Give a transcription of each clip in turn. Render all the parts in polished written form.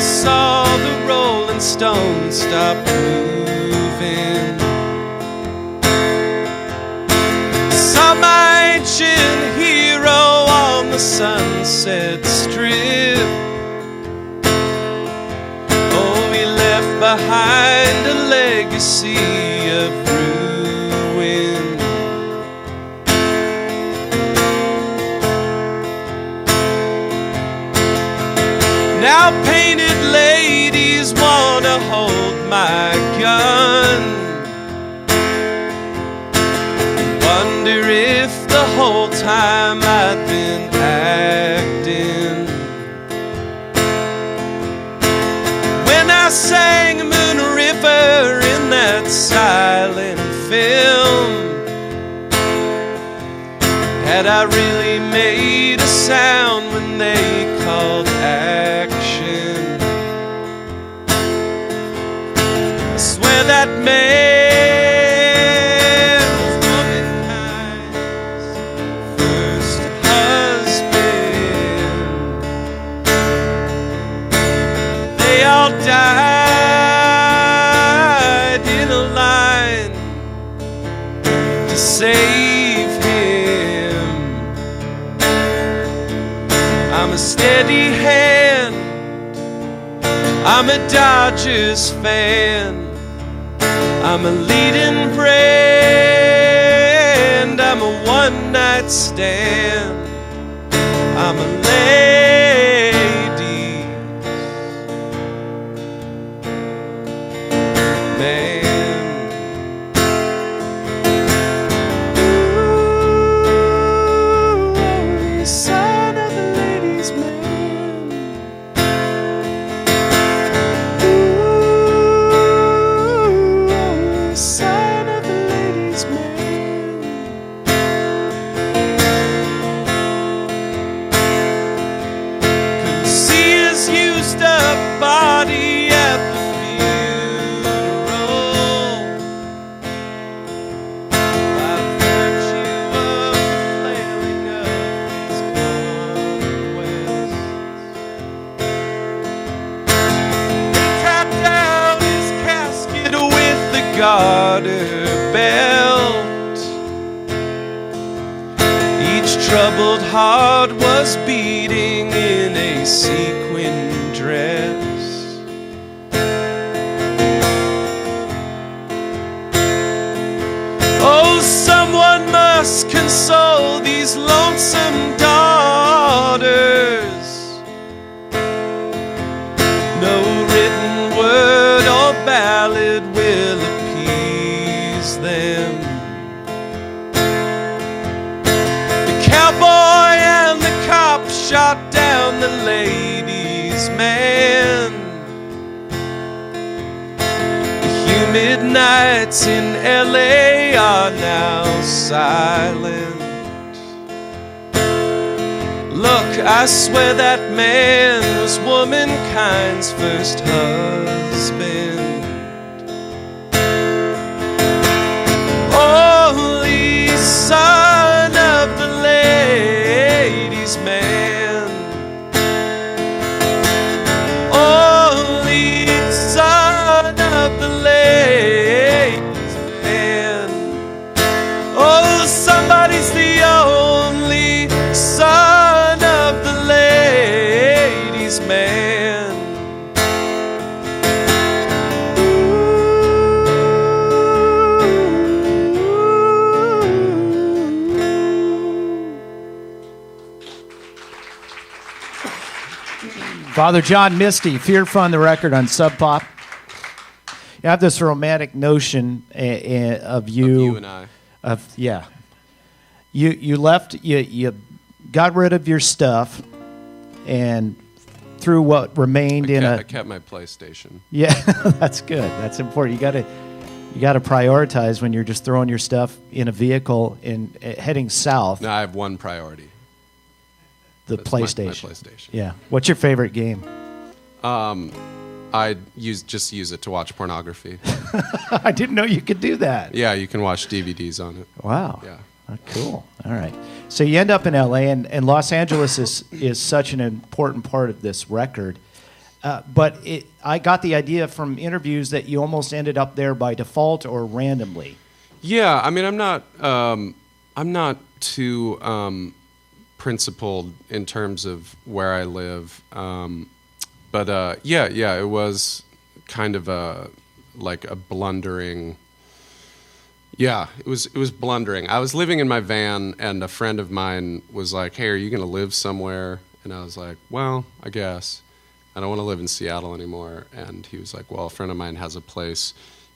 saw the Rolling Stones stop moving. Saw my ancient hero on the Sunset Strip. Oh, he left behind a legacy of ruin. Now painted ladies wanna hold my gun. Wonder if the whole time I'd been acting. When I sang Moon River in that silent film, had I really made a sound when they called action? I swear that man was womankind's first husband. They all died in a line to save him. I'm a steady hand, I'm a Dodgers fan, I'm a leading brand, I'm a one-night stand, I'm a ladies' man. Ooh, son of the ladies' man. Ooh, son of the ladies' man. Couldn't see his used up body at the funeral by virtue of the flailing of his conquest. They tapped out his casket with the garter belt. Each troubled heart was beating in a sequin dress. Oh, someone must console these lonesome daughters. No written word or ballad will appease them. The cowboy and the cop shot down the ladies' man. The humid nights in LA are now silent. Look, I swear that man was womankind's first husband. Holy son of the ladies' man. Holy son of the ladies' man. Oh, somebody's the only son of the ladies' man. Father John Misty, Fear Fund, the record on Sub Pop. You have this romantic notion of you and I. Yeah. You left, you got rid of your stuff and threw what remained I kept my PlayStation. Yeah, that's good. That's important. You got to prioritize when you're just throwing your stuff in a vehicle and heading south. No, I have one priority. That's PlayStation. My PlayStation. Yeah. What's your favorite game? I just use it to watch pornography. I didn't know you could do that. Yeah, you can watch DVDs on it. Wow. Yeah. Oh, cool. All right. So you end up in LA, and Los Angeles is such an important part of this record. But I got the idea from interviews that you almost ended up there by default or randomly. Yeah, I mean, I'm not too principled in terms of where I live, but yeah, it was kind of like a blundering. Yeah, it was blundering. I was living in my van, and a friend of mine was like, "Hey, are you going to live somewhere?" And I was like, "Well, I guess. I don't want to live in Seattle anymore." And he was like, "Well, a friend of mine has a place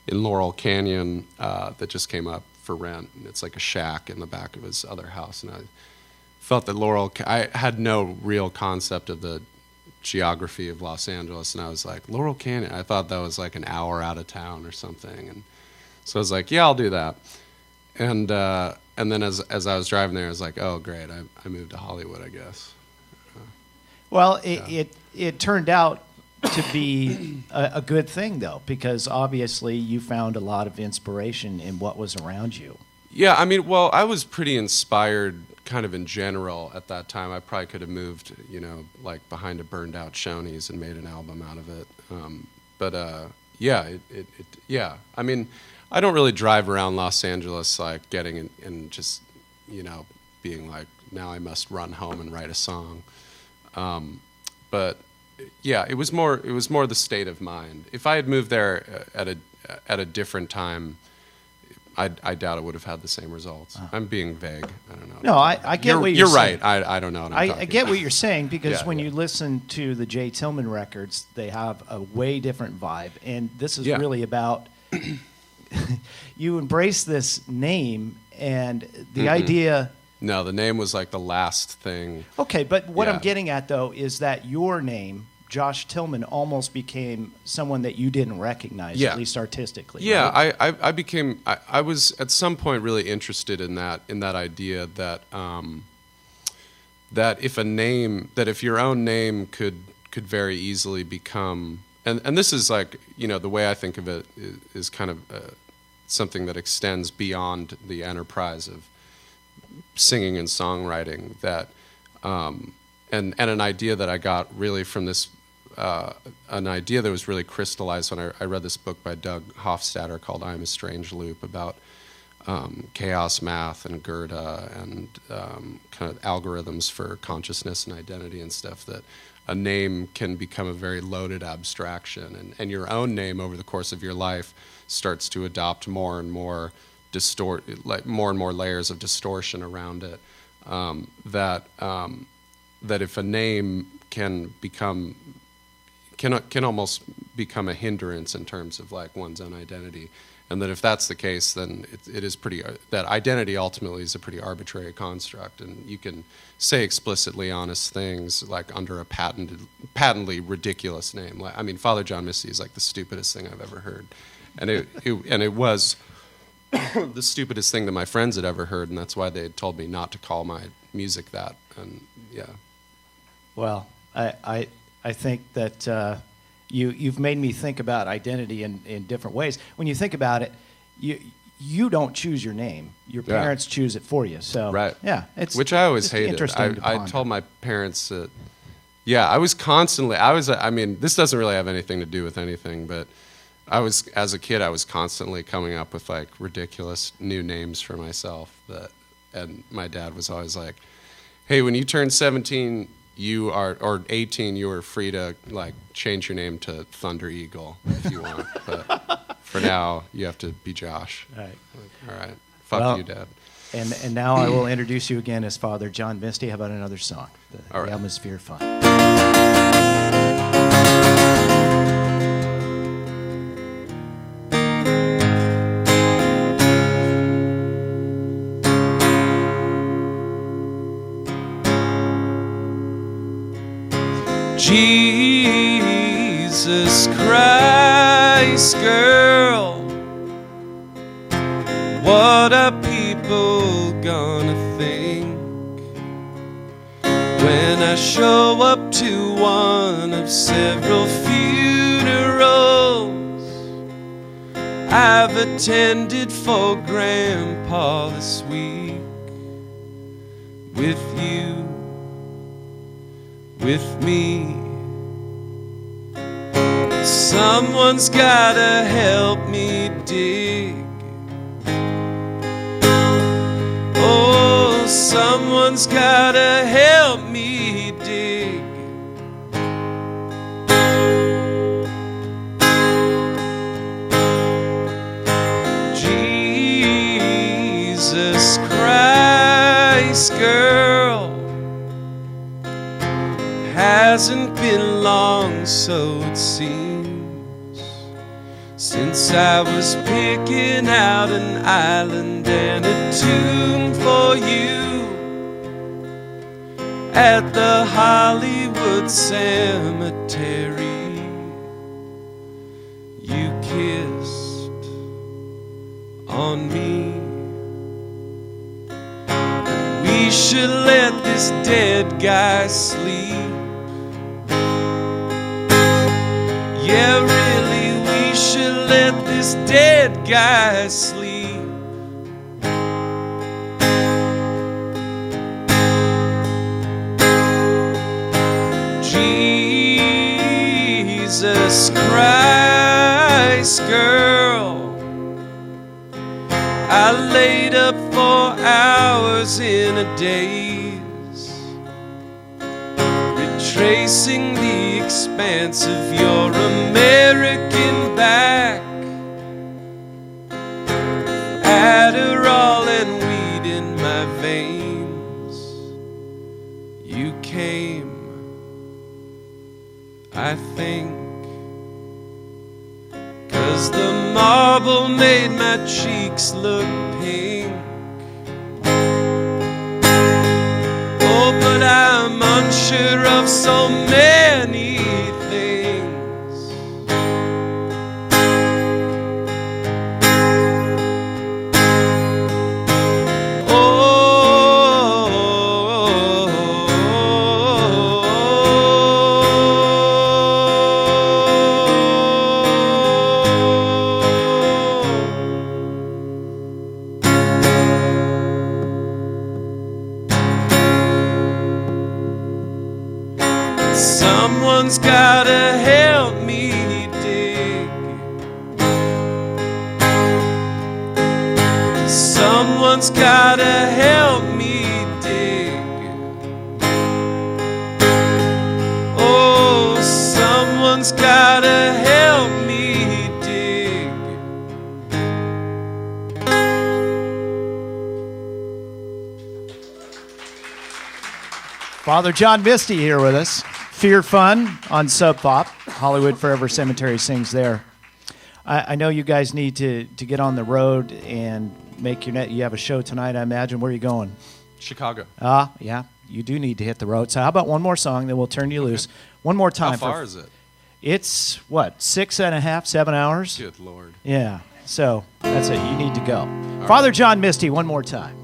in Laurel Canyon that just came up for rent. And it's like a shack in the back of his other house." And I felt that I had no real concept of the geography of Los Angeles, and I was like, Laurel Canyon? I thought that was like an hour out of town or something. And so I was like, yeah, I'll do that. And then as I was driving there, I was like, oh, great, I moved to Hollywood, I guess. Well, it turned out to be a good thing, though, because obviously you found a lot of inspiration in what was around you. Yeah, I mean, well, I was pretty inspired kind of in general at that time. I probably could have moved, like behind a burned out Shoney's and made an album out of it. Yeah. I mean, I don't really drive around Los Angeles like getting in and just, being like, now I must run home and write a song. But yeah, it was more the state of mind. If I had moved there at a different time, I doubt it would have had the same results. I'm being vague. I don't know. No, I get what you're saying. You're right. I don't know what I'm talking I get what you're saying because Yeah, when yeah. you listen to the Jay Tillman records, they have a way different vibe. And this is really about you embrace this name and the idea. No, the name was like the last thing. Okay, but what I'm Yeah. getting at, though, is that your name, Josh Tillman, almost became someone that you didn't recognize, Yeah. at least artistically. Yeah, right? I was at some point really interested in that idea that that if your own name could very easily become, and this is like, the way I think of it is kind of something that extends beyond the enterprise of singing and songwriting, that and an idea that I got really from this an idea that was really crystallized when I read this book by Doug Hofstadter called "I Am a Strange Loop" about chaos math and Goethe and kind of algorithms for consciousness and identity and stuff, that a name can become a very loaded abstraction, and your own name over the course of your life starts to adopt more and more more and more layers of distortion around it, that if a name can almost become a hindrance in terms of like one's own identity, and that if that's the case, then it is pretty, that identity ultimately is a pretty arbitrary construct, and you can say explicitly honest things like under a patently ridiculous name. Like, I mean, Father John Misty is like the stupidest thing I've ever heard, and it was the stupidest thing that my friends had ever heard, and that's why they had told me not to call my music that. And yeah. Well, I think that you've made me think about identity in different ways. When you think about it, you don't choose your name; your parents choose it for you. So right, yeah, which I always hated. Interesting to I told my parents that. Yeah, I mean, this doesn't really have anything to do with anything, but as a kid, I was constantly coming up with like ridiculous new names for myself. And my dad was always like, "Hey, when you turn 17, or 18, you are free to like change your name to Thunder Eagle if you want, but for now, you have to be Josh." All right. All right. Fuck you, Dad. And now I will introduce you again as Father John Misty. How about another song? The Atmosphere Fun. Jesus Christ, girl, what are people gonna think when I show up to one of several funerals I've attended for Grandpa this week? With you, with me, Someone's gotta help me dig. Oh, someone's gotta help me dig. Jesus Christ, girl, hasn't been long, so it seems, since I was picking out an island and a tomb for you at the Hollywood Cemetery. You kissed on me. We should let this dead guy sleep. Yeah, really, we should let this dead guy sleep. Jesus Christ, girl, I laid up for hours in a daze, retracing the expanse of your American back. Adderall and weed in my veins. You came, I think, 'cause the marble made my cheeks look pink. Oh, but I'm unsure of so many things. Someone's gotta help me dig. Someone's gotta help me dig. Oh, someone's gotta help me dig. Father John Misty here with us. Fear Fun on Sub Pop. Hollywood Forever Cemetery sings there. I know you guys need to get on the road and make your net. You have a show tonight, I imagine. Where are you going? Chicago. Yeah, you do need to hit the road. So how about one more song, then we'll turn you loose. One more time. How far is it? It's, what, 6.5, 7 hours? Good Lord. Yeah, so that's it. You need to go. Father John Misty, one more time.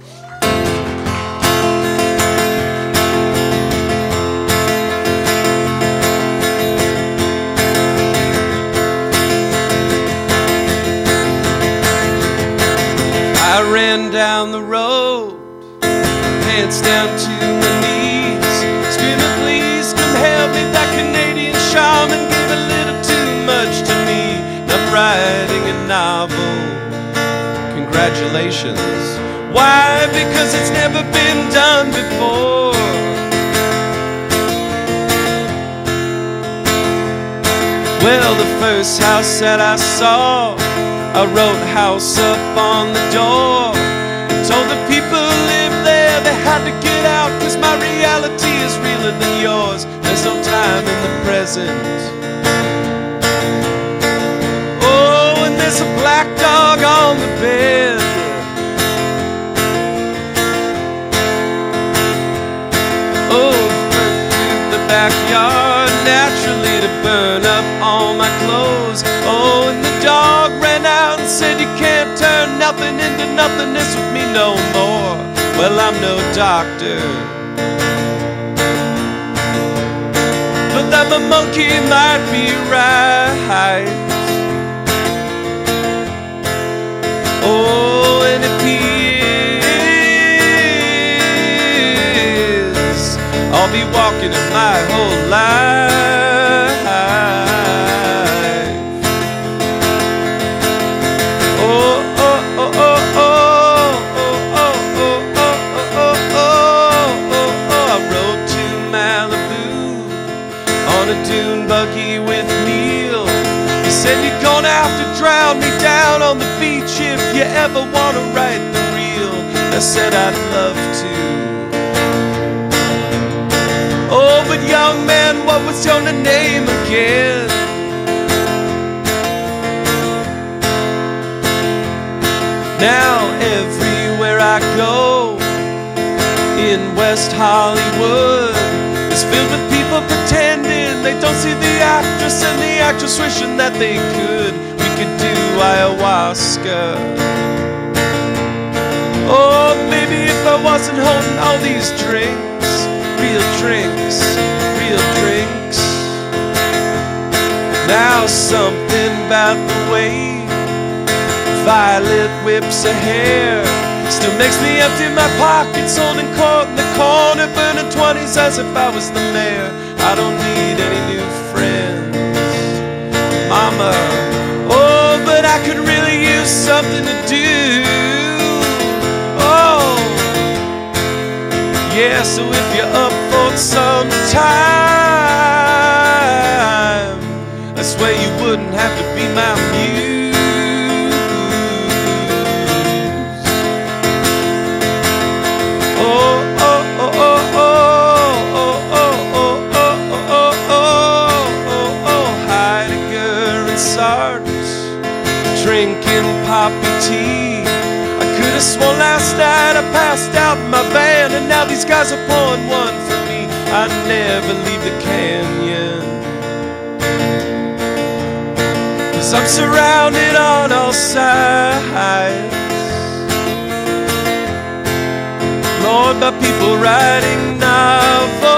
I ran down the road, pants down to my knees, screaming, please come help me. That Canadian shaman gave a little too much to me. And I'm writing a novel. Congratulations. Why? Because it's never been done before. Well, the first house that I saw, I wrote house up on the door and told the people who lived there they had to get out, 'cause my reality is realer than yours. There's no time in the present. Oh, and there's a black dog on the bed. Oh, through the backyard naturally to burn up all my clothes. Oh, and the dog ran out and said you can't turn nothing into nothingness with me no more. Well, I'm no doctor, but that the monkey might be right. Oh, and if he is, I'll be walking it my whole life. dune buggy with Neil. He said, you're gonna have to drown me down on the beach if you ever wanna write the reel. I said, I'd love to. Oh, but young man, what was your name again? Now everywhere I go in West Hollywood is filled with people pretending they don't see the actress, and the actress wishing that they could. We could do ayahuasca. Oh, maybe if I wasn't holding all these drinks, real drinks, real drinks. Now something about the way Violet whips her hair still makes me empty my pockets, holding court in the corner, burning 20s as if I was the mayor. I don't need any new friends, Mama. Oh, but I could really use something to do. Oh, yeah, so if you're up for some time, I swear you wouldn't have to be my muse. Drinking poppy tea. I could have sworn last night I passed out in my van, and now these guys are pouring one for me. I never leave the canyon, 'cause I'm surrounded on all sides, Lord, by people writing novels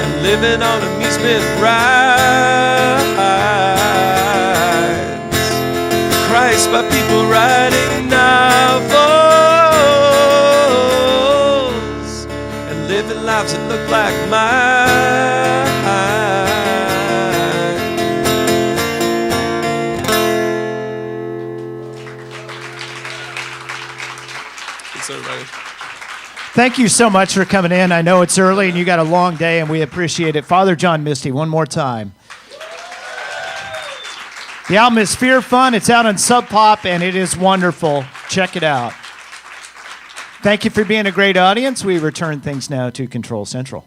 and living on amusement rides. Christ, by people writing novels and living lives that look like mine. Thanks, everybody. Thank you so much for coming in. I know it's early and you got a long day, and we appreciate it. Father John Misty, one more time. The album is Fear Fun. It's out on Sub Pop, and it is wonderful. Check it out. Thank you for being a great audience. We return things now to Control Central.